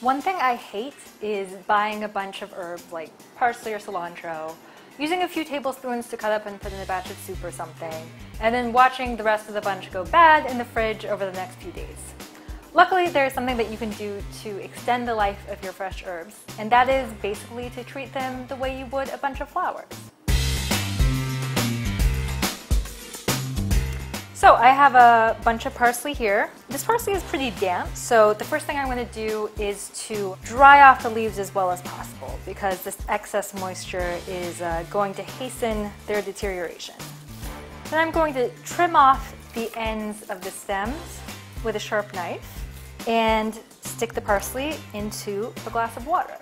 One thing I hate is buying a bunch of herbs like parsley or cilantro, using a few tablespoons to cut up and put in a batch of soup or something, and then watching the rest of the bunch go bad in the fridge over the next few days. Luckily, there is something that you can do to extend the life of your fresh herbs, and that is basically to treat them the way you would a bunch of flowers. So I have a bunch of parsley here. This parsley is pretty damp, so the first thing I'm going to do is to dry off the leaves as well as possible, because this excess moisture is going to hasten their deterioration. Then I'm going to trim off the ends of the stems with a sharp knife and stick the parsley into a glass of water.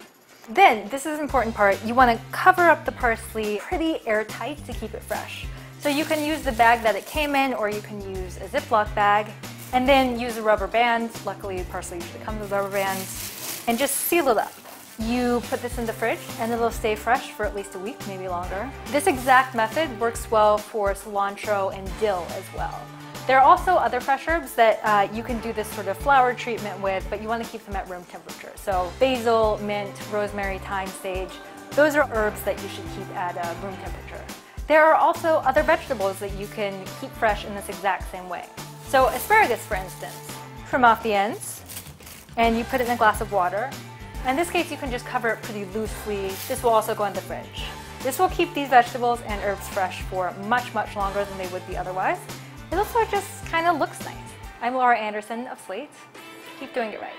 Then, this is an important part, you want to cover up the parsley pretty airtight to keep it fresh. So you can use the bag that it came in, or you can use a Ziploc bag, and then use a rubber band. Luckily, parsley usually comes with rubber bands, and just seal it up. You put this in the fridge, and it'll stay fresh for at least a week, maybe longer. This exact method works well for cilantro and dill as well. There are also other fresh herbs that you can do this sort of flower treatment with, but you want to keep them at room temperature. So basil, mint, rosemary, thyme, sage, those are herbs that you should keep at room temperature. There are also other vegetables that you can keep fresh in this exact same way. So asparagus, for instance, trim off the ends and you put it in a glass of water. In this case, you can just cover it pretty loosely. This will also go in the fridge. This will keep these vegetables and herbs fresh for much, much longer than they would be otherwise. It also just kind of looks nice. I'm Laura Anderson of Slate. Keep doing it right.